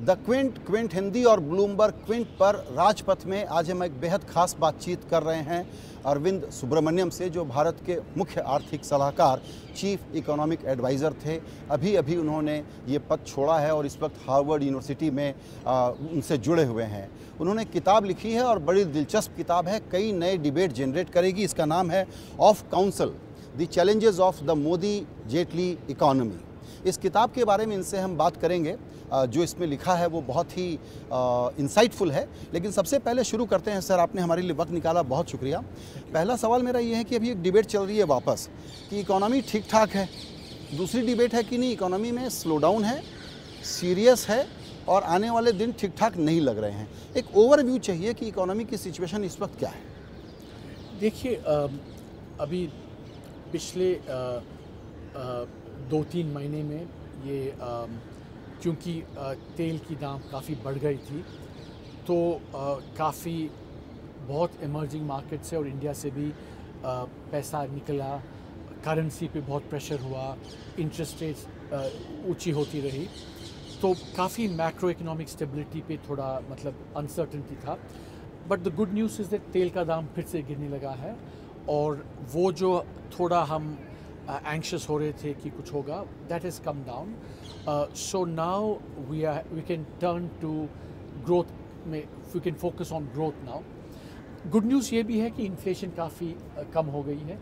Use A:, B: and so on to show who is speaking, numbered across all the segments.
A: The Quint Hindi और Bloomberg Quint पर राजपथ में आज हम एक बेहद खास बातचीत कर रहे हैं अरविंद सुब्रमण्यम से, जो भारत के मुख्य आर्थिक सलाहकार, चीफ इकोनॉमिक एडवाइज़र थे। अभी अभी उन्होंने ये पद छोड़ा है और इस वक्त हार्वर्ड यूनिवर्सिटी में उनसे जुड़े हुए हैं। उन्होंने किताब लिखी है और बड़ी दिलचस्प किताब है, कई नए डिबेट जनरेट करेगी। इसका नाम है of council, the challenges of the Modi Jaitley economy. इस किताब के बारे में इनसे हम बात करेंगे। जो इसमें लिखा है वो बहुत ही इंसाइटफुल है। लेकिन सबसे पहले शुरू करते हैं। सर, आपने हमारे लिए वक्त निकाला, बहुत शुक्रिया। पहला सवाल मेरा ये है कि अभी एक डिबेट चल रही है वापस कि इकोनॉमी ठीक ठाक है। दूसरी डिबेट है कि नहीं, इकोनॉमी में स्लो डाउन है, सीरियस है और आने वाले दिन ठीक ठाक नहीं लग रहे हैं। एक ओवरव्यू चाहिए कि इकोनॉमी की सिचुएशन इस वक्त क्या है।
B: देखिए, अभी पिछले 2-3 महीने में ये क्योंकि तेल की दाम काफ़ी बढ़ गई थी, तो काफ़ी बहुत इमर्जिंग मार्केट से और इंडिया से भी पैसा निकला, करेंसी पे बहुत प्रेशर हुआ, इंटरेस्ट रेट्स ऊंची होती रही, तो काफ़ी मैक्रो इकोनॉमिक स्टेबिलिटी पे थोड़ा अनसर्टेनिटी था। But the good news is that तेल का दाम फिर से गिरने लगा है और वो जो थोड़ा हम एंक्शस हो रहे थे कि कुछ होगा, that has come down. So now we can turn to growth में, we can focus on growth now. Good news ये भी है कि इन्फ्लेशन काफ़ी कम हो गई है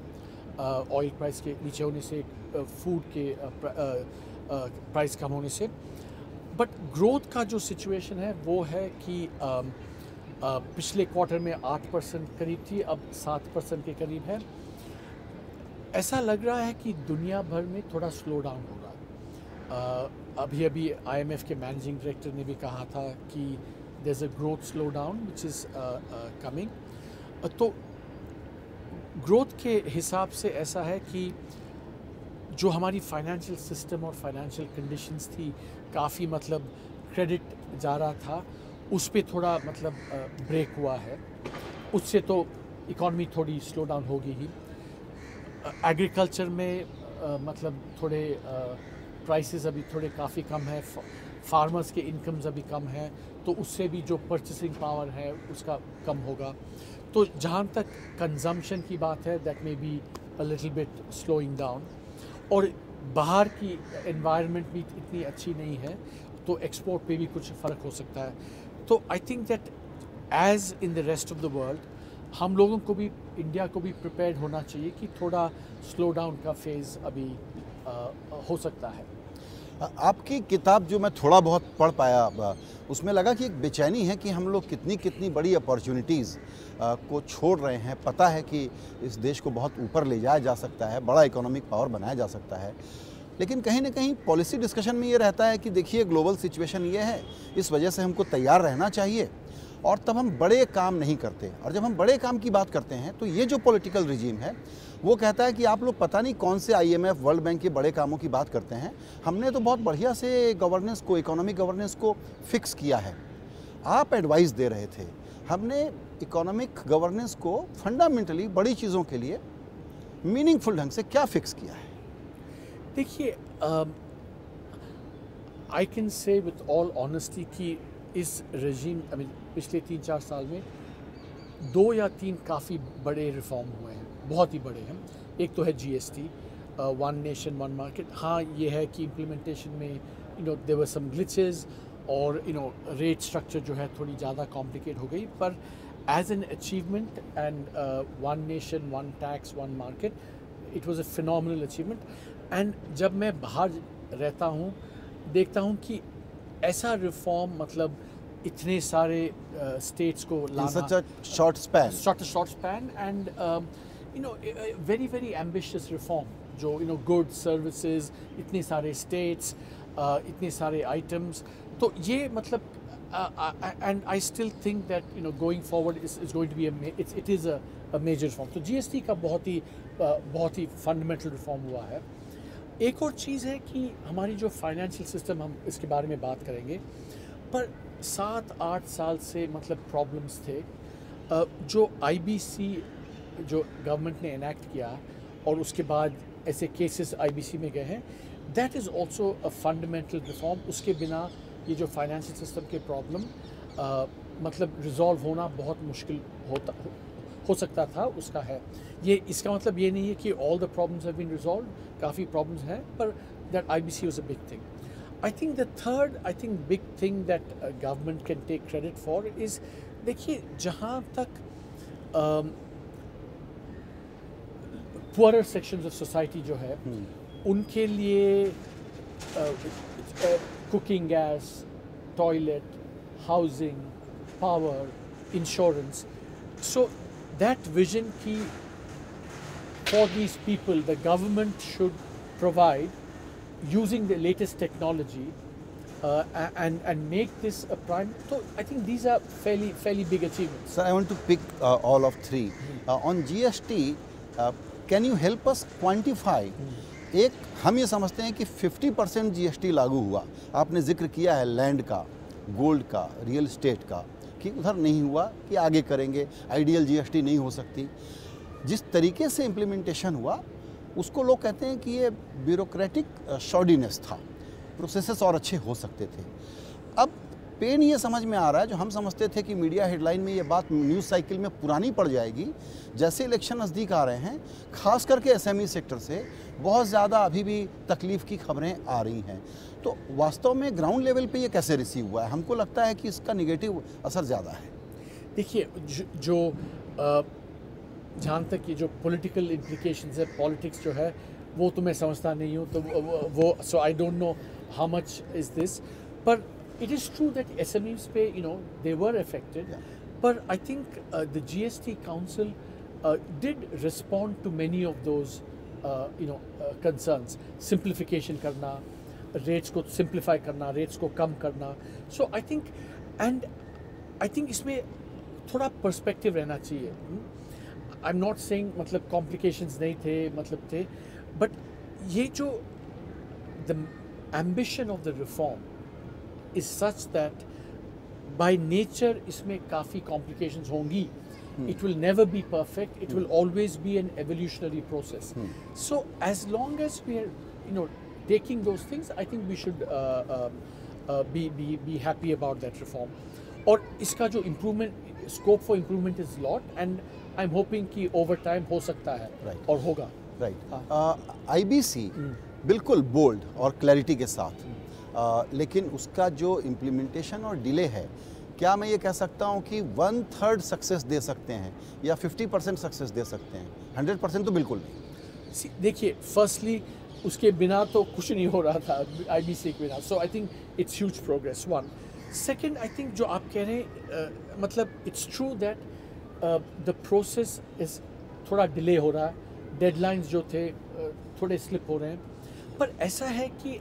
B: ऑयल प्राइस के नीचे होने से, फूड के प्राइस कम होने से। बट ग्रोथ का जो सिचुएशन है वो है कि पिछले क्वार्टर में 8% करीब थी, अब 7% के करीब है। ऐसा लग रहा है कि दुनिया भर में थोड़ा स्लो डाउन होगा। अभी IMF के मैनेजिंग डायरेक्टर ने भी कहा था कि there is a growth slow down which is coming. तो ग्रोथ के हिसाब से ऐसा है कि जो हमारी फाइनेंशियल सिस्टम और फाइनेंशियल कंडीशंस थी, काफ़ी क्रेडिट जा रहा था, उस पे थोड़ा ब्रेक हुआ है। उससे तो इकॉनमी थोड़ी स्लो डाउन होगी ही। एग्रीकल्चर में थोड़े प्राइसेस अभी थोड़े काफ़ी कम है, फार्मर्स के इनकम्स अभी कम है, तो उससे भी जो परचेसिंग पावर है उसका कम होगा। तो जहाँ तक कंजम्पशन की बात है, that may be a little bit slowing down. और बाहर की एनवायरनमेंट भी इतनी अच्छी नहीं है, तो एक्सपोर्ट पे भी कुछ फ़र्क हो सकता है। तो I think that as in the rest of the world, हम लोगों को भी, इंडिया को भी प्रिपेयर्ड होना चाहिए कि थोड़ा स्लो डाउन का फेज़ अभी हो सकता है।
A: आपकी किताब जो मैं थोड़ा बहुत पढ़ पाया, उसमें लगा कि एक बेचैनी है कि हम लोग कितनी बड़ी अपॉर्चुनिटीज़ को छोड़ रहे हैं। पता है कि इस देश को बहुत ऊपर ले जाया जा सकता है, बड़ा इकोनॉमिक पावर बनाया जा सकता है, लेकिन कहीं ना कहीं पॉलिसी डिस्कशन में ये रहता है कि देखिए ग्लोबल सिचुएशन ये है, इस वजह से हमको तैयार रहना चाहिए, और तब हम बड़े काम नहीं करते। और जब हम बड़े काम की बात करते हैं तो ये जो पॉलिटिकल रिजीम है वो कहता है कि आप लोग पता नहीं कौन से IMF, वर्ल्ड बैंक के बड़े कामों की बात करते हैं, हमने तो बहुत बढ़िया से गवर्नेंस को, इकोनॉमिक गवर्नेंस को फिक्स किया है। आप एडवाइस दे रहे थे, हमने इकोनॉमिक गवर्नेंस को फंडामेंटली बड़ी चीज़ों के लिए मीनिंगफुल ढंग से क्या फिक्स किया है?
B: देखिए, I can say with all honesty कि इस रेजीम, पिछले 3-4 साल में 2 या 3 काफ़ी बड़े रिफॉर्म हुए हैं, बहुत ही बड़े हैं। एक तो है GST, one nation one market. हाँ, ये है कि इम्प्लीमेंटेशन में देयर वर सम ग्लिचेस और रेट स्ट्रक्चर जो है थोड़ी ज़्यादा कॉम्प्लिकेट हो गई, पर as an achievement and one nation one tax one market, it was a phenomenal achievement. And जब मैं बाहर रहता हूँ, देखता हूँ कि ऐसा रिफॉर्म इतने सारे स्टेट्स को लाना,
A: in such a short span,
B: and very very ambitious reform, जो गुड सर्विसेज, इतने सारे स्टेट्स, इतने सारे आइटम्स, तो ये and I still think that going forward is going to be it is a major reform। तो GST का बहुत ही फंडामेंटल रिफॉर्म हुआ है। एक और चीज़ है कि हमारी जो फाइनेंशियल सिस्टम, हम इसके बारे में बात करेंगे, पर 7-8 साल से प्रॉब्लम्स थे। जो IBC जो गवर्नमेंट ने एनैक्ट किया और उसके बाद ऐसे केसेस IBC में गए हैं, that is also a fundamental reform. उसके बिना ये जो फाइनेंशियल सिस्टम के प्रॉब्लम मतलब रिजॉल्व होना बहुत मुश्किल हो सकता था, उसका है। ये इसका मतलब ये नहीं है कि all the problems have been resolve, काफ़ी प्रॉब्लम्स हैं, पर that IBC was a big thing. I think the third, big thing that government can take credit for is, देखिए जहाँ तक poorer sections of society जो है, उनके लिए cooking gas, toilet, housing, power, insurance. So that vision की for these people, the government should provide using the latest technology and make this a prime. So I think these are fairly big achievements.
A: Sir, I want to pick all of three. On GST, can you help us quantify? एक हम ये समझते हैं कि 50% GST लागू हुआ, आपने जिक्र किया है लैंड का, गोल्ड का, रियल एस्टेट का, कि उधर नहीं हुआ, कि आगे करेंगे, आइडियल GST नहीं हो सकती। जिस तरीके से इम्प्लीमेंटेशन हुआ उसको लोग कहते हैं कि ये ब्यूरोक्रेटिक शॉर्डीनेस था, प्रोसेसेस और अच्छे हो सकते थे। अब पेन ये समझ में आ रहा है, जो हम समझते थे कि मीडिया हेडलाइन में ये बात न्यूज़ साइकिल में पुरानी पड़ जाएगी, जैसे इलेक्शन नज़दीक आ रहे हैं, खास करके SME सेक्टर से बहुत ज़्यादा अभी भी तकलीफ़ की खबरें आ रही हैं। तो वास्तव में ग्राउंड लेवल पे ये कैसे रिसीव हुआ है? हमको लगता है कि इसका निगेटिव असर ज़्यादा है।
B: देखिए जो जहाँ तक ये जो पॉलिटिकल इम्प्लिकेशंस है, पॉलिटिक्स जो है वो तो मैं समझता नहीं हूँ, तो वो so I don't know how much is this, पर it is true that SMEs पे दे वर अफेक्टेड, पर I think the GST council did respond to many of those concerns. Simplification करना, रेट्स को सिंप्लीफाई करना, rates को कम करना। सो I think इसमें थोड़ा पर्सपेक्टिव रहना चाहिए। आई एम नॉट सेइंग मतलब कॉम्प्लिकेशंस नहीं थे, मतलब थे, बट ये जो the ambition of the reform is such that by nature इसमें काफ़ी कॉम्प्लिकेशंस होंगी। It will never be perfect. It will always be an evolutionary process. So as long as we are taking those things, I think we should be happy about that reform. और इसका जो improvement scope for improvement is lot, and I'm hoping कि over time हो सकता है और होगा।
A: Right. IBC बिल्कुल बोल्ड और क्लैरिटी के साथ, लेकिन उसका जो इम्प्लीमेंटेशन और डिले है, क्या मैं ये कह सकता हूँ कि 1/3 सक्सेस दे सकते हैं या 50% सक्सेस दे सकते हैं? 100% तो बिल्कुल नहीं।
B: देखिए, फर्स्टली उसके बिना तो कुछ नहीं हो रहा था IBC के बिना, so I think it's huge progress, one. Second, I think जो आप कह रहे हैं, मतलब it's true that the process is थोड़ा डिले हो रहा है, डेडलाइंस जो थे थोड़े स्लिप हो रहे हैं, पर ऐसा है कि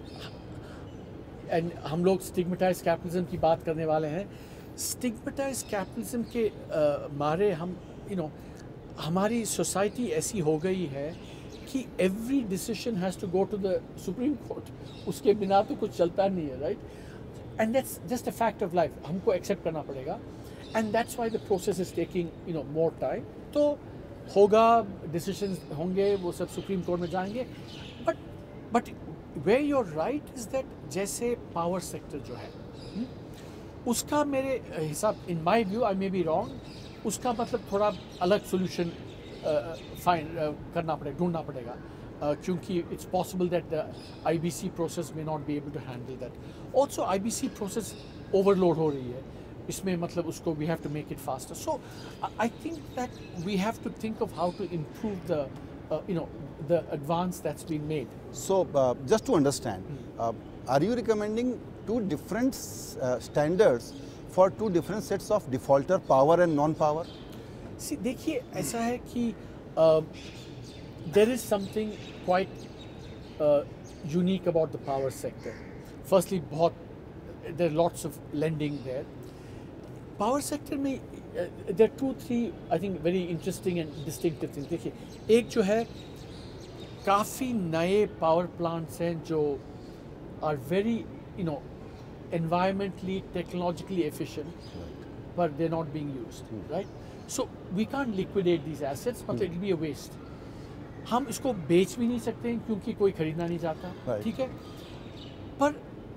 B: एंड हम लोग स्टिग्मेटाइज कैपिटलिज्म की बात करने वाले हैं। स्टिग्मेटाइज कैपिटलिज्म के मारे हम हमारी सोसाइटी ऐसी हो गई है कि every decision has to go to the Supreme Court, उसके बिना तो कुछ चलता नहीं है, right? And that's just a fact of life, हमको एक्सेप्ट करना पड़ेगा, and that's why the process is taking more time. तो होगा, डिसीजन होंगे, वो सब सुप्रीम कोर्ट में जाएंगे, but where you're right is that जैसे पावर सेक्टर जो है उसका मेरे हिसाब, in my view, I may be wrong, उसका मतलब थोड़ा अलग सोल्यूशन ढूंढना पड़ेगा, क्योंकि it's possible that the IBC process may not be able to handle that. Also IBC process overload हो रही है इसमें, मतलब उसको we have to make it faster. So I think that we have to think of how to improve the advance that's been made.
A: So just to understand, are you recommending two different standards for two different sets of defaulter, power and non-power?
B: See, देखिए, ऐसा है कि there is something quite unique about the power sector. Firstly, there are lots of lending there. Power sector में there are 2-3 I think very interesting and distinctive things. देखिए, एक जो है, काफ़ी नए पावर प्लांट्स हैं जो are very environmentally, technologically efficient, but they're not being used, right? So we can't liquidate these assets, but it will be a waste. हम इसको बेच भी नहीं सकते हैं क्योंकि कोई खरीदना नहीं चाहता, ठीक है? पर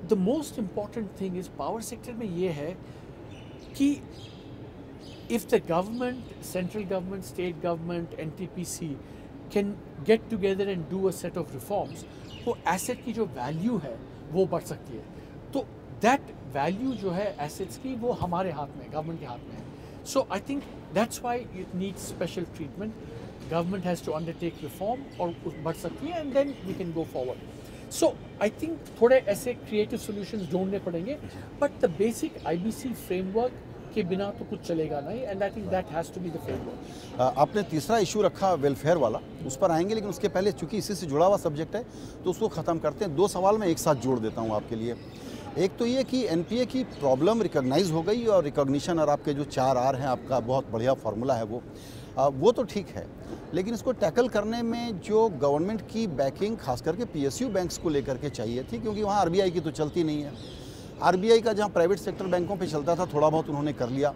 B: the most important thing is power sector में ये है कि if the government, central government, state government, NTPC can get together and do a set of reforms, तो asset की जो value है वो बढ़ सकती है. तो that value जो है assets की वो हमारे हाथ में है, government के हाथ में है. So I think that's why it needs special treatment. Government has to undertake reform और बढ़ सकती है and then we can go forward. So I think थोड़े ऐसे creative solutions ढूंढने पड़ेंगे, but the basic IBC framework के बिना तो कुछ चलेगा नहीं, and I think that has to be the framework.
A: आपने तीसरा इशू रखा वेलफेयर वाला, उस पर आएंगे, लेकिन उसके पहले चूंकि इसी से जुड़ा हुआ सब्जेक्ट है तो उसको ख़त्म करते हैं. 2 सवाल मैं एक साथ जोड़ देता हूं आपके लिए. एक तो ये कि एनपीए की प्रॉब्लम रिकॉग्नाइज हो गई और रिकॉग्निशन और आपके जो 4R हैं, आपका बहुत बढ़िया फार्मूला है वो तो ठीक है, लेकिन इसको टैकल करने में जो गवर्नमेंट की बैकिंग खास करके पीएसयू बैंक्स को लेकर के चाहिए थी, क्योंकि वहाँ आरबीआई की तो चलती नहीं है. आरबीआई का जहां प्राइवेट सेक्टर बैंकों पे चलता था थोड़ा बहुत उन्होंने कर लिया.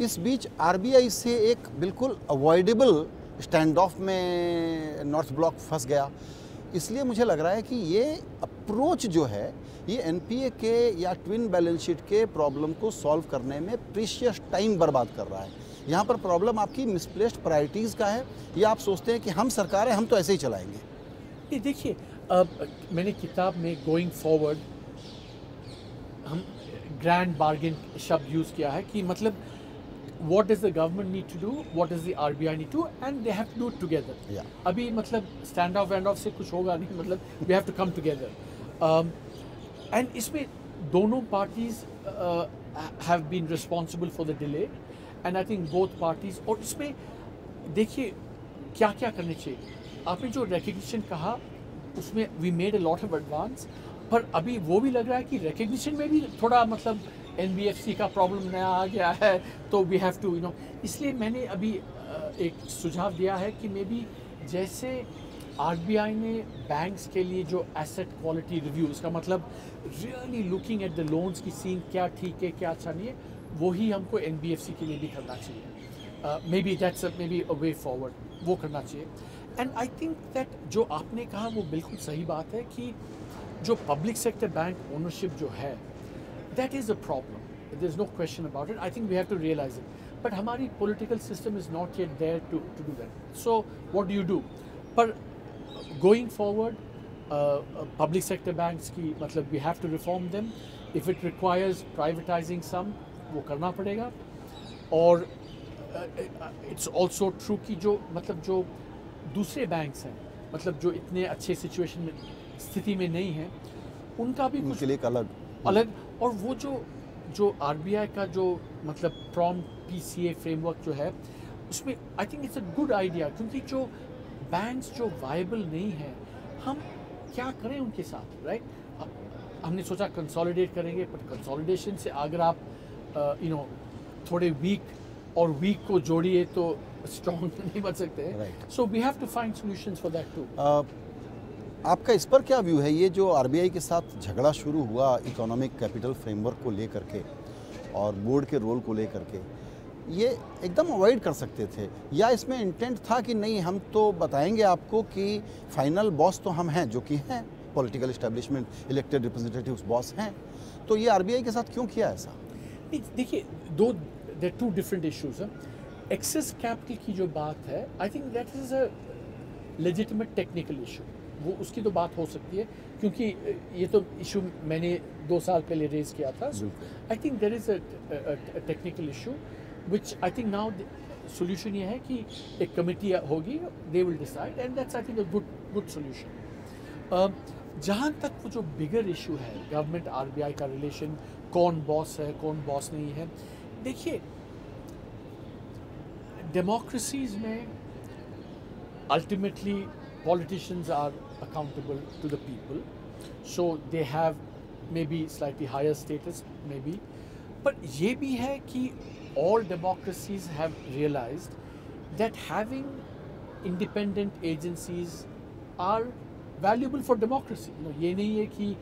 A: इस बीच आरबीआई से एक बिल्कुल अवॉइडेबल स्टैंड ऑफ में नॉर्थ ब्लॉक फंस गया. इसलिए मुझे लग रहा है कि ये अप्रोच जो है ये एनपीए के या ट्विन बैलेंस शीट के प्रॉब्लम को सॉल्व करने में प्रीशियस टाइम बर्बाद कर रहा है. यहाँ पर प्रॉब्लम आपकी मिसप्लेस्ड प्रायोरिटीज़ का है, या आप सोचते हैं कि हम सरकार है, हम तो ऐसे ही चलाएंगे?
B: ये देखिए, मैंने किताब में गोइंग फॉरवर्ड हम ग्रैंड बार्गेन शब्द यूज़ किया है कि मतलब what does the government need to do, what does the RBI need to, and they have to do it together.
A: Yeah.
B: अभी मतलब stand off and off से कुछ होगा नहीं, मतलब we have to come together. And इसमें दोनों parties have been responsible for the delay, and I think both parties. और इसमें देखिए क्या क्या करने चाहिए. आपने जो recognition कहा उसमें we made a lot of advance, पर अभी वो भी लग रहा है कि recognition में भी थोड़ा मतलब NBFC का प्रॉब्लम नया आ गया है, तो वी हैव टू इसलिए मैंने अभी एक सुझाव दिया है कि मे बी जैसे आरबीआई ने बैंक्स के लिए जो एसेट क्वालिटी रिव्यू, इसका मतलब really looking at the loans की सीन क्या ठीक है क्या अच्छा नहीं है, वही हमको NBFC के लिए भी करना चाहिए. May be that's may be a way forward, वो करना चाहिए. एंड आई थिंक दैट जो आपने कहा वो बिल्कुल सही बात है कि जो पब्लिक सेक्टर बैंक ओनरशिप जो है, that is a problem. There's no question about it. I think we have to realize it. But हमारी political system is not yet there to do that. So what do you do? पर going forward, public sector banks की मतलब we have to reform them. If it requires privatizing some, वो करना पड़ेगा. और it's also true कि जो मतलब जो दूसरे banks हैं, मतलब जो इतने अच्छे situation में स्थिति में नहीं हैं, उनका भी कुछ
A: लिए अलग.
B: और वो जो आरबीआई का जो मतलब प्रॉम्प्ट पीसीए फ्रेमवर्क जो है उसमें आई think it's a good idea, क्योंकि जो बैंक्स जो वायबल नहीं है हम क्या करें उनके साथ, राइट? हमने सोचा कंसोलिडेट करेंगे, पर कंसोलिडेशन से अगर आप थोड़े वीक को जोड़िए तो स्ट्रॉन्ग नहीं बन सकते. So we have to find solutions for that too.
A: आपका इस पर क्या व्यू है? ये जो आरबीआई के साथ झगड़ा शुरू हुआ इकोनॉमिक कैपिटल फ्रेमवर्क को लेकर के और बोर्ड के रोल को लेकर के, ये एकदम अवॉइड कर सकते थे, या इसमें इंटेंट था कि नहीं हम तो बताएंगे आपको कि फाइनल बॉस तो हम हैं, जो कि हैं political establishment, elected representatives boss हैं, तो ये आरबीआई के साथ क्यों किया ऐसा?
B: देखिए, देयर टू डिफरेंट इश्यूज हैं. एक्सेस कैपिटल की जो बात है, I think that is a legitimate technical issue. वो उसकी तो बात हो सकती है, क्योंकि ये तो इशू मैंने 2 साल पहले रेज किया था. I think there is a technical issue which I think now solution ये है कि एक कमेटी होगी, they will decide, and that's I think a good solution. जहाँ तक वो जो बिगर इशू है गवर्नमेंट आरबीआई का रिलेशन, कौन बॉस है कौन बॉस नहीं है, देखिए डेमोक्रेसीज में ultimately politicians are accountable to the people, so they have maybe slightly higher status, maybe, but ये भी है कि all democracies have realized that having independent agencies are valuable for democracy. ये नहीं है कि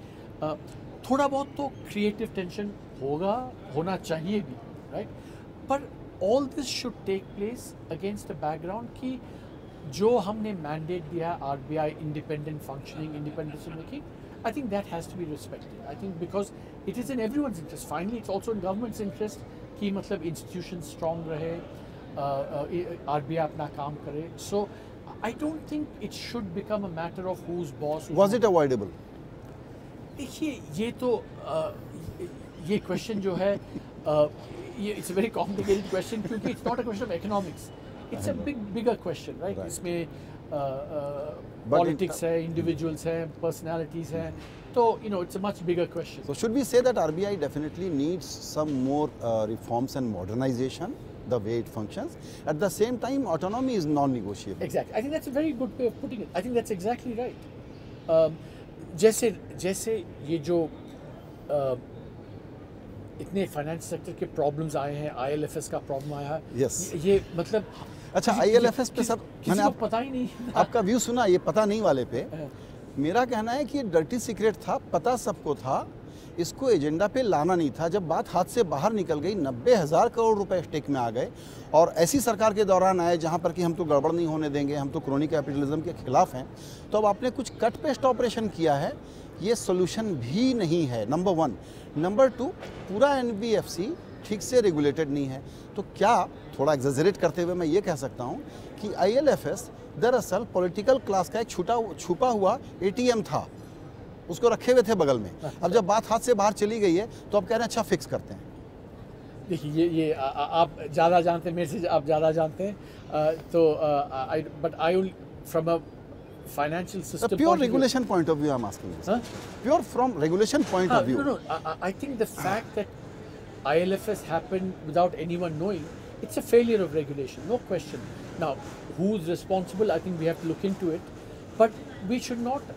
B: थोड़ा बहुत तो creative tension होना चाहिए भी, right? पर all this should take place against the background कि जो हमने मैंडेट दिया RBI independent functioning, independent decision making, I think that has to be respected. I think because it is in everyone's interest. Finally, it's also in government's interest कि मतलब institutions strong रहे, RBI अपना काम करे. So I don't think it should become a matter of who's boss.
A: Was it avoidable?
B: देखिए ये तो ये question जो है it's a very complicated question क्योंकि it's not a question of economics. It's a bigger question, right? इसमें politics है, individuals हैं, personalities हैं, तो it's a much bigger question.
A: So should we say that RBI definitely needs some more reforms and modernization, the way it functions? At the same time, autonomy is non-negotiable.
B: Exactly. I think that's a very good way of putting it. I think that's exactly right. जैसे ये जो इतने finance sector के problems आए हैं, IL&FS का problem आया है,
A: Yes.
B: ये मतलब
A: अच्छा, IL&FS पे सब
B: किसी को पता ही नहीं.
A: आपका व्यू सुना, ये पता नहीं वाले पे मेरा कहना है कि ये डर्टी सीक्रेट था, पता सबको था, इसको एजेंडा पे लाना नहीं था. जब बात हाथ से बाहर निकल गई, 90,000 करोड़ रुपए स्टेक में आ गए और ऐसी सरकार के दौरान आए जहां पर कि हम तो गड़बड़ नहीं होने देंगे, हम तो क्रोनी कैपिटलिज्म के खिलाफ हैं, तो अब आपने कुछ कट पेस्ट ऑपरेशन किया है. ये सोल्यूशन भी नहीं है, नंबर 1. नंबर 2, पूरा NBFC ठीक से रेगुलेटेड नहीं है. तो क्या, थोड़ा एग्जेजरेट करते हुए मैं ये कह सकता हूँ कि IL&FS दरअसल पॉलिटिकल क्लास का एक छुपा हुआ ATM था, उसको रखे हुए थे बगल में. अब जब बात हाथ से बाहर चली गई है तो अब कह रहे हैं अच्छा फिक्स करते हैं.
B: देखिए ये आप ज़्यादा जानते हैं, मेरे से आप ज़्यादा जानते हैं, तो but I will from a financial system
A: pure regulation point of view I'm asking this. Pure from regulation point of view.
B: No, I think the fact that IL&FS happened without anyone knowing, it's a failure of regulation, no question. Now, who's responsible? I think we have to look into it, but we should not.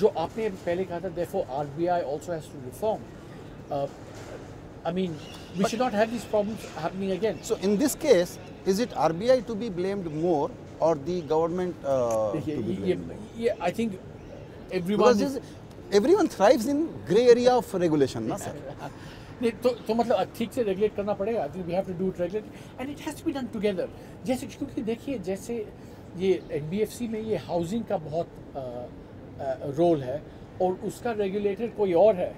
B: जो आपने पहले कहा था, therefore RBI also has to reform. I mean, we should not have these problems happening again.
A: So in this case, is it RBI to be blamed more or the government to be blamed more?
B: Yeah, I think everyone.
A: Because everyone thrives in grey area of regulation, ना sir?
B: नहीं तो मतलब ठीक से regulate करना पड़ेगा. I think we have to do it regulate and it has to be done together. जैसे क्योंकि देखिए जैसे ये NBFC में ये हाउसिंग का बहुत रोल है और उसका रेगुलेटर कोई और है.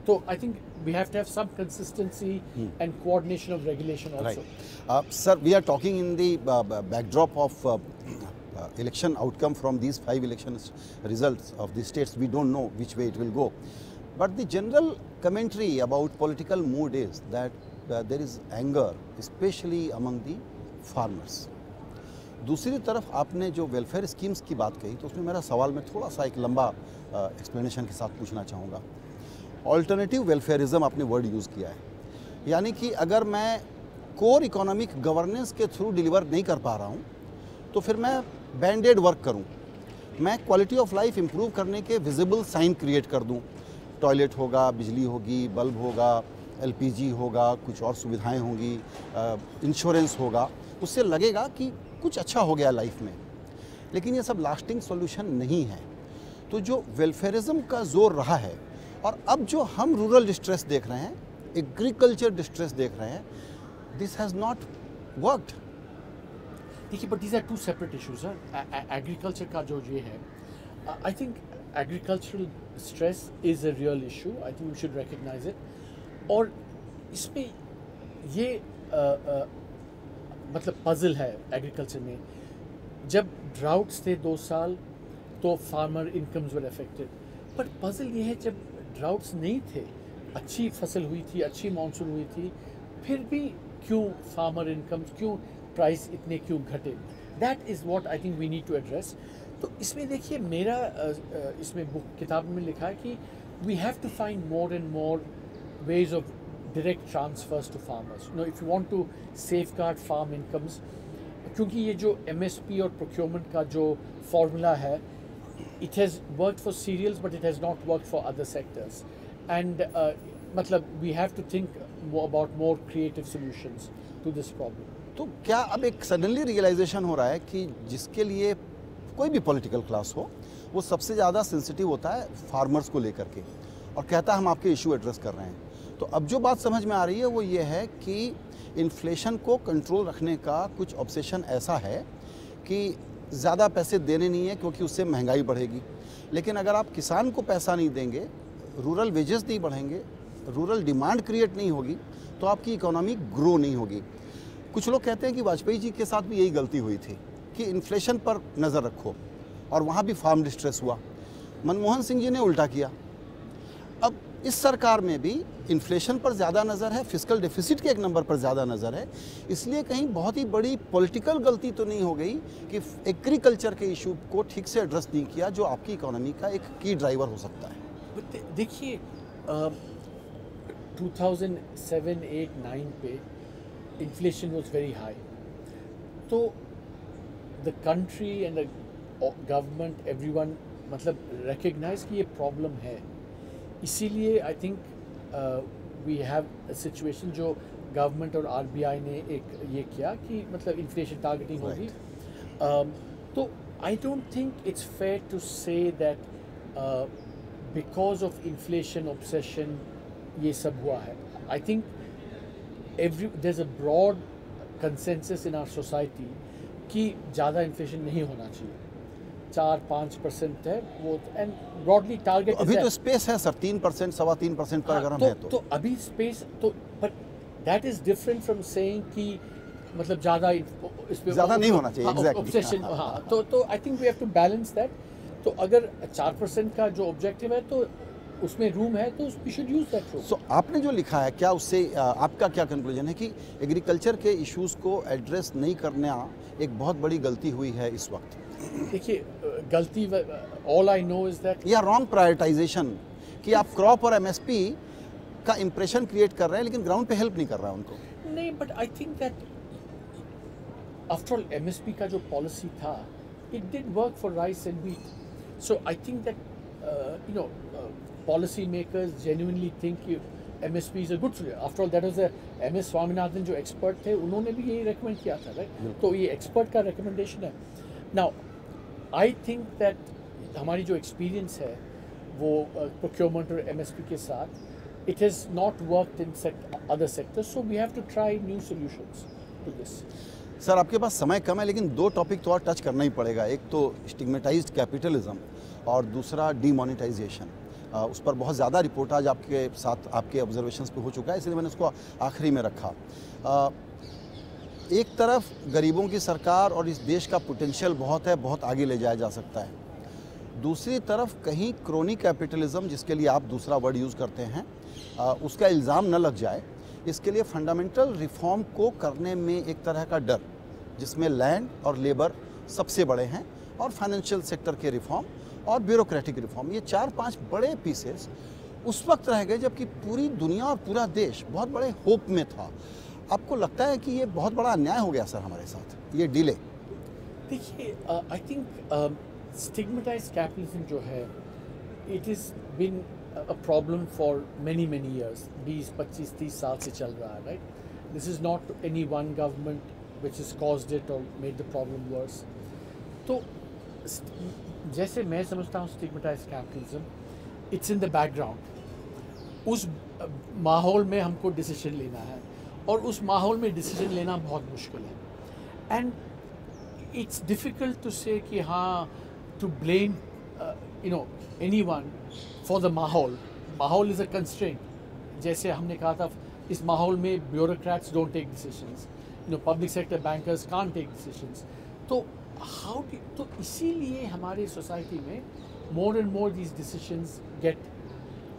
B: तो I think we have to have some consistency and coordination of regulation also.
A: Right. Sir, we are talking in the backdrop of election outcome from these 5 elections results of the states. We don't know which way it will go. But the general commentary about political mood is that there is anger, especially among the farmers. दूसरी तरफ आपने जो welfare schemes की बात कही तो उसमें मेरा सवाल मैं थोड़ा सा एक लंबा एक्सप्लेनेशन के साथ पूछना चाहूँगा. ऑल्टरनेटिव वेलफेयरिज्म आपने वर्ड यूज़ किया है, यानी कि अगर मैं कोर इकोनॉमिक गवर्नेंस के थ्रू डिलीवर नहीं कर पा रहा हूँ तो फिर मैं बैंडेड वर्क करूँ, मैं क्वालिटी ऑफ लाइफ इम्प्रूव करने के विजिबल साइन क्रिएट कर दूँ. टॉयलेट होगा, बिजली होगी, बल्ब होगा, LPG होगा, कुछ और सुविधाएं होंगी, इंश्योरेंस होगा, उससे लगेगा कि कुछ अच्छा हो गया लाइफ में. लेकिन ये सब लास्टिंग सॉल्यूशन नहीं है. तो जो वेलफेयरिज्म का जोर रहा है और अब जो हम रूरल डिस्ट्रेस देख रहे हैं, एग्रीकल्चर डिस्ट्रेस देख रहे हैं, दिस हैज़ नॉट वर्कड.
B: देखिए but these are 2 separate issues. Agriculture का जो ये है, I think agricultural stress is a real issue. I think we should recognise it. और इसमें ये मतलब पजल है एग्रीकल्चर में. जब ड्राउट्स थे 2 साल तो farmer incomes were affected. But puzzle ये है जब ड्राउट्स नहीं थे, अच्छी फसल हुई थी, अच्छी मानसून हुई थी, फिर भी क्यों फार्मर इनकम्स, क्यों प्राइस इतने क्यों घटे? That is what I think we need to address. तो इसमें देखिए मेरा इसमें बुक किताब में लिखा है कि we have to find more and more ways of direct transfers to farmers. You know, if you want to safeguard farm incomes, क्योंकि ये जो MSP और procurement का जो formula है, it has worked for cereals but it has not worked for other sectors. And मतलब we have to think about more creative solutions to this problem.
A: तो क्या अब एक सडनली रियलाइजेशन हो रहा है कि जिसके लिए कोई भी पॉलिटिकल क्लास हो वो सबसे ज़्यादा सेंसिटिव होता है फार्मर्स को लेकर के और कहता है हम आपके इशू एड्रेस कर रहे हैं. तो अब जो बात समझ में आ रही है वो ये है कि इन्फ्लेशन को कंट्रोल रखने का कुछ ऑब्सेशन ऐसा है कि ज़्यादा पैसे देने नहीं है क्योंकि उससे महंगाई बढ़ेगी. लेकिन अगर आप किसान को पैसा नहीं देंगे, रूरल वेजेस नहीं बढ़ेंगे, रूरल डिमांड क्रिएट नहीं होगी, तो आपकी इकोनॉमी ग्रो नहीं होगी। कुछ लोग कहते हैं कि वाजपेयी जी के साथ भी यही गलती हुई थी कि इन्फ्लेशन पर नज़र रखो, और वहाँ भी फार्म डिस्ट्रेस हुआ। मनमोहन सिंह जी ने उल्टा किया। अब इस सरकार में भी इन्फ्लेशन पर ज़्यादा नज़र है, फिस्कल डेफिसिट के एक नंबर पर ज़्यादा नज़र है, इसलिए कहीं बहुत ही बड़ी पॉलिटिकल गलती तो नहीं हो गई कि एग्रीकल्चर के इशू को ठीक से एड्रेस नहीं किया, जो आपकी इकोनॉमी का एक की ड्राइवर हो सकता है।
B: देखिए 2007-8-9 पे इन्फ्लेशन वॉज वेरी हाई, तो the country and the government everyone मतलब रिकग्नाइज कि ये प्रॉब्लम है, इसीलिए I think we have a situation जो गवर्नमेंट और आरबीआई ने एक ये किया कि मतलब इन्फ्लेशन टारगेटिंग होगी। तो I don't think it's fair to say that because of inflation obsession ये सब हुआ है। I think there is a broad consensus in our society कि ज़्यादा इन्फ्लेशन नहीं होना चाहिए, 4-5% है वो, एंड ब्रॉडली टारगेट
A: अभी तो स्पेस है सर, 3%, 3.25% पर अगर हम हैं
B: तो अभी स्पेस तो, but that is different from saying कि मतलब ज़्यादा इस पे
A: ज़्यादा नहीं होना चाहिए, एग्जैक्टली
B: ऑब्सेशन। हाँ, तो I think we have to balance that. तो अगर 4% का जो ऑब्जेक्टिव है तो उसमें रूम है, तो we should use that room.
A: So आपने जो लिखा है, क्या उससे आपका क्या कंक्लूजन है कि एग्रीकल्चर के इश्यूज को एड्रेस नहीं करना एक बहुत बड़ी गलती हुई है इस वक्त?
B: देखिए गलती, all I know is that,
A: या रॉन्ग प्रायोरिटाइजेशन कि आप क्रॉप और एमएसपी का इंप्रेशन क्रिएट कर रहे हैं लेकिन ग्राउंड पे हेल्प नहीं कर रहा है उनको।
B: नहीं, but I think that after all MSP का जो पॉलिसी था, it did work for rice and wheat. So I think that you know policy makers genuinely think MSP is a good solution. After all, that was MS Swaminathan जो expert थे, उन्होंने भी यही recommend किया था, राइट? तो ये एक्सपर्ट का रिकमेंडेशन है। नाउ आई थिंक दैट हमारी जो एक्सपीरियंस है वो प्रोक्योरमेंट और MSP के साथ, it has not worked in other sectors, so we have to try new solutions to this.
A: Sir आपके पास समय कम है, लेकिन दो टॉपिक तो और टच करना ही पड़ेगा। एक तो स्टिग्मेटाइज्ड कैपिटलिज्म और दूसरा डीमोनेटाइजेशन। उस पर बहुत ज़्यादा रिपोर्ट आज आपके साथ, आपके ऑब्जर्वेशंस पे हो चुका है, इसलिए मैंने उसको आखिरी में रखा। एक तरफ गरीबों की सरकार और इस देश का पोटेंशियल बहुत है, बहुत आगे ले जाया जा सकता है। दूसरी तरफ कहीं क्रोनी कैपिटलिज्म, जिसके लिए आप दूसरा वर्ड यूज़ करते हैं, उसका इल्ज़ाम न लग जाए, इसके लिए फंडामेंटल रिफॉर्म को करने में एक तरह का डर, जिसमें लैंड और लेबर सबसे बड़े हैं, और फाइनेंशियल सेक्टर के रिफॉर्म और ब्यूरोक्रेटिक रिफॉर्म, ये 4-5 बड़े पीसेस उस वक्त रह गए जबकि पूरी दुनिया और पूरा देश बहुत बड़े होप में था। आपको लगता है कि ये बहुत बड़ा अन्याय हो गया सर हमारे साथ, ये डिले?
B: देखिए आई थिंक स्टिग्मेटाइज्ड कैपिटलिज्म जो है, it is been a problem for many years, 20-25-30 साल से चल रहा है, right? This is not any one government which is caused it और मेड द प्रॉब्लम वर्स। तो जैसे मैं समझता हूँ stigmatized capitalism, it's in the background. उस माहौल में हमको डिसीजन लेना है, और उस माहौल में डिसीजन लेना बहुत मुश्किल है, and it's difficult to say कि हाँ to blame you know anyone for the माहौल। माहौल इज़ अ कंस्ट्रेंट। जैसे हमने कहा था, इस माहौल में bureaucrats don't take decisions, you know public sector bankers can't take decisions. तो तो इसीलिए हमारे सोसाइटी में more and more these decisions get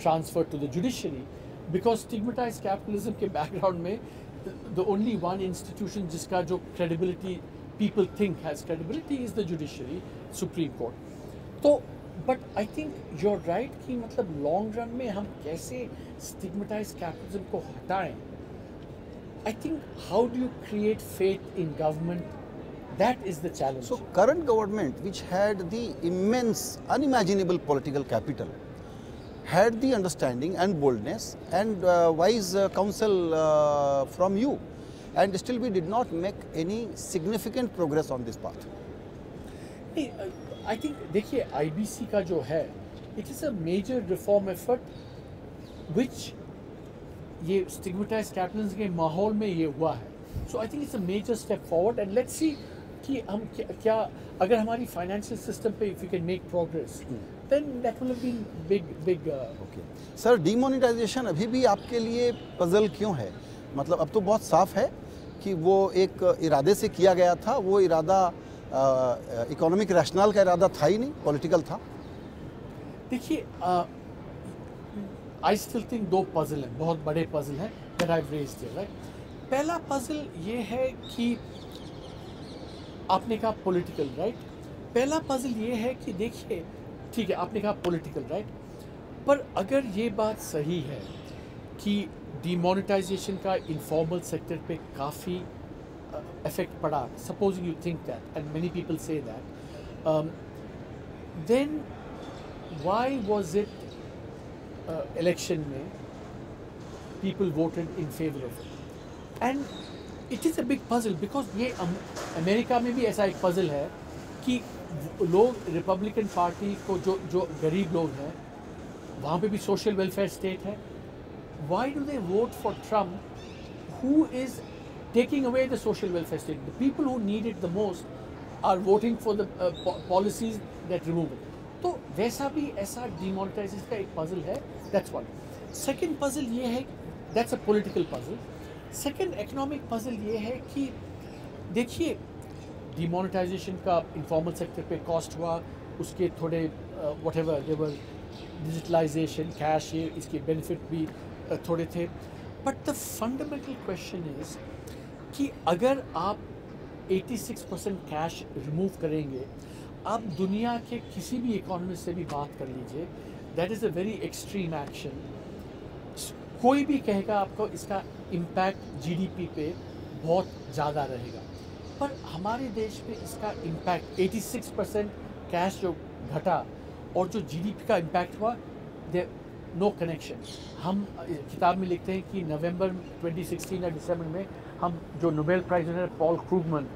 B: transfer to the judiciary, because stigmatized capitalism के बैकग्राउंड में द ओनली वन इंस्टीट्यूशन जिसका जो credibility people think has credibility is the judiciary, Supreme Court. तो but I think you are right कि मतलब long run में हम कैसे स्टिग्मेटाइज्ड कैपिटलिज्म को हटाएं। I think how do you create faith in government, that is the challenge.
A: So current government, which had the immense unimaginable political capital, had the understanding and boldness and wise counsel from you, and still we did not make any significant progress on this path.
B: I think देखिए IBC का जो है, it is a major reform effort which ये stigmatized capitalism के माहौल में ये हुआ है. So I think it's a major step forward, and let's see कि हम क्या अगर हमारी फाइनेंशियल सिस्टम पे if you can make progress then that will be big
A: okay sir, demonetisation अभी भी आपके लिए पजल क्यों है? मतलब अब तो बहुत साफ है कि वो एक इरादे से किया गया था, वो इरादा इकोनॉमिक रैशनल का इरादा था ही नहीं, पॉलिटिकल था।
B: देखिए आई स्टिल थिंक दो पजल हैं, बहुत बड़े पजल हैं that I have raised here, right. पहला पजल ये है कि आपने कहा पॉलिटिकल, राइट। पहला पजल ये है कि देखिए ठीक है आपने कहा पॉलिटिकल, राइट, पर अगर ये बात सही है कि डिमोनेटाइजेशन का इनफॉर्मल सेक्टर पे काफ़ी इफेक्ट पड़ा, supposing you think that and many people say that, then why was it election में people voted in favour of it? And it is a big puzzle because ये America में भी ऐसा एक puzzle है कि लोग रिपब्लिकन पार्टी को जो गरीब लोग हैं वहाँ पे भी सोशल वेलफेयर स्टेट है, why do they vote for Trump who is taking away the social welfare state? The people who need it the most are voting for the policies that remove it. तो वैसा भी ऐसा demonetisation का एक puzzle है, that's one. Second puzzle ये है, that's a political puzzle. Second economic puzzle ये है कि देखिए डिमोनेटाइजेशन का इनफॉर्मल सेक्टर पे कॉस्ट हुआ, उसके थोड़े व्हाटएवर देवर डिजिटलाइजेशन कैश, ये इसके बेनिफिट भी थोड़े थे, but the fundamental question is कि अगर आप 86% कैश रिमूव करेंगे, आप दुनिया के किसी भी इकोनॉमिस्ट से भी बात कर लीजिए, that is a very extreme action. कोई भी कहेगा आपको इसका इम्पैक्ट जीडीपी पे बहुत ज़्यादा रहेगा, पर हमारे देश में इसका इम्पैक्ट 86% कैश जो घटा और जो जीडीपी का इम्पैक्ट हुआ, दे नो कनेक्शन। हम किताब में लिखते हैं कि नवंबर 2016 या दिसंबर में हम जो नोबेल प्राइज विनर पॉल क्रूगमैन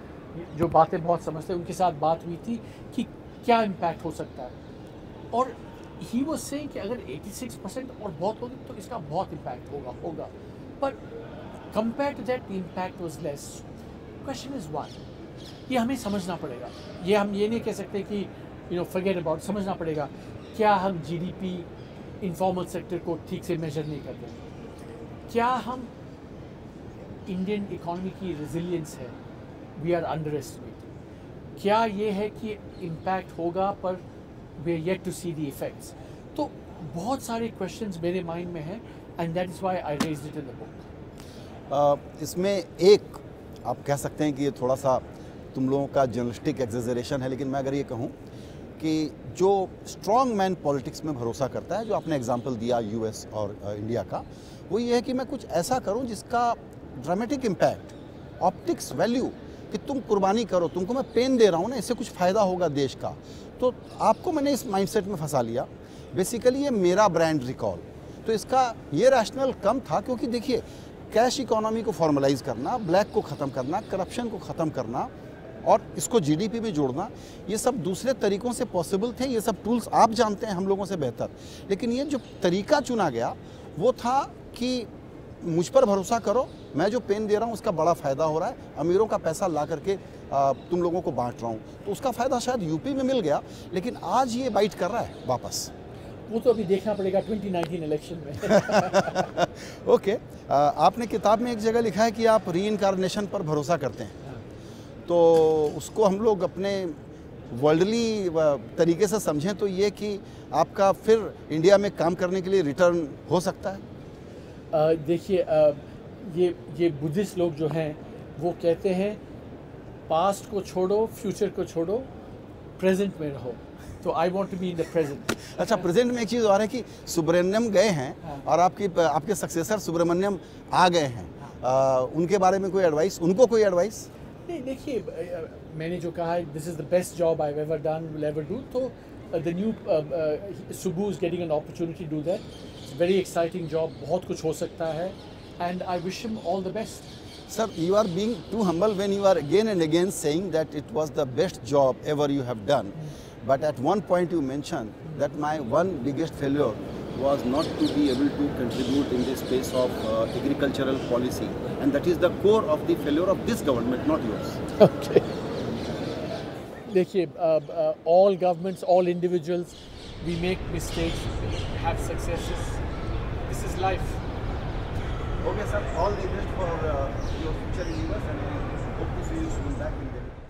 B: जो बातें बहुत समझते हैं उनके साथ बात हुई थी कि क्या इम्पैक्ट हो सकता है, और ही वाज सेइंग कि अगर 86% और बहुत होगी तो इसका बहुत इम्पैक्ट होगा, पर compare to that the impact was less. Question is one, ये हमें समझना पड़ेगा, ये हम ये नहीं कह सकते कि फॉरगेट अबाउट, समझना पड़ेगा क्या हम जीडीपी इनफॉर्मल सेक्टर को ठीक से मेजर नहीं कर रहे, क्या हम इंडियन इकोनॉमी की रेजिलियंस है वी आर अंडर एस्टिमेटिंग, क्या ये है कि इम्पैक्ट होगा पर we are yet to see the effects. तो बहुत सारे क्वेश्चंस मेरे माइंड में हैं and that is why I raised it in the book.
A: इसमें एक आप कह सकते हैं कि ये थोड़ा सा तुम लोगों का जर्नलिस्टिक एग्जेजरेशन है, लेकिन मैं अगर ये कहूँ कि जो स्ट्रॉन्ग मैन पॉलिटिक्स में भरोसा करता है, जो आपने एग्जांपल दिया यूएस और इंडिया का, वो ये है कि मैं कुछ ऐसा करूं जिसका ड्रामेटिक इम्पैक्ट, ऑप्टिक्स वैल्यू, कि तुम कुर्बानी करो, तुमको मैं पेन दे रहा हूं ना, इससे कुछ फ़ायदा होगा देश का। तो आपको मैंने इस माइंडसेट में फंसा लिया, बेसिकली ये मेरा ब्रांड रिकॉल। तो इसका ये रैशनल कम था, क्योंकि देखिए कैश इकोनॉमी को फॉर्मलाइज करना, ब्लैक को ख़त्म करना, करप्शन को ख़त्म करना और इसको जीडीपी में जोड़ना, ये सब दूसरे तरीक़ों से पॉसिबल थे। ये सब टूल्स आप जानते हैं हम लोगों से बेहतर, लेकिन ये जो तरीका चुना गया वो था कि मुझ पर भरोसा करो, मैं जो पेन दे रहा हूँ उसका बड़ा फ़ायदा हो रहा है, अमीरों का पैसा ला करके तुम लोगों को बांट रहा हूँ। तो उसका फ़ायदा शायद यूपी में मिल गया, लेकिन आज ये बाइट कर रहा है वापस।
B: वो तो अभी देखना पड़ेगा 2019 इलेक्शन में।
A: ओके, आपने किताब में एक जगह लिखा है कि आप रीइंकार्नेशन पर भरोसा करते हैं, तो उसको हम लोग अपने वर्ल्डली तरीके से समझें तो ये कि आपका फिर इंडिया में काम करने के लिए रिटर्न हो सकता है।
B: देखिए ये बुद्धिस्ट लोग जो हैं वो कहते हैं पास्ट को छोड़ो, फ्यूचर को छोड़ो, प्रेजेंट में रहो। तो I want to be in the present.
A: अच्छा, प्रेजेंट में एक चीज़ और है कि सुब्रमण्यम गए हैं और आपके सक्सेसर सुब्रमण्यम आ गए हैं, उनके बारे में कोई एडवाइस, उनको कोई एडवाइस?
B: नहीं, देखिए मैंने जो कहा है this is the best job I ever done, will ever do, तो the new Subbu is getting an opportunity to do that. It's very exciting job, बहुत कुछ हो सकता है, and I wish him all the best.
A: Sir, you are being too humble when you are again and again saying that it was the best job ever you have done. But at one point you mentioned that my one biggest failure was not to be able to contribute in the space of agricultural policy. And that is the core of the failure of this government, not yours.
B: Okay. देखिए, all governments, all individuals, we make mistakes, have successes. This is life.
A: Okay, sir. All the best for your future endeavors, and I hope to see you soon back in Delhi.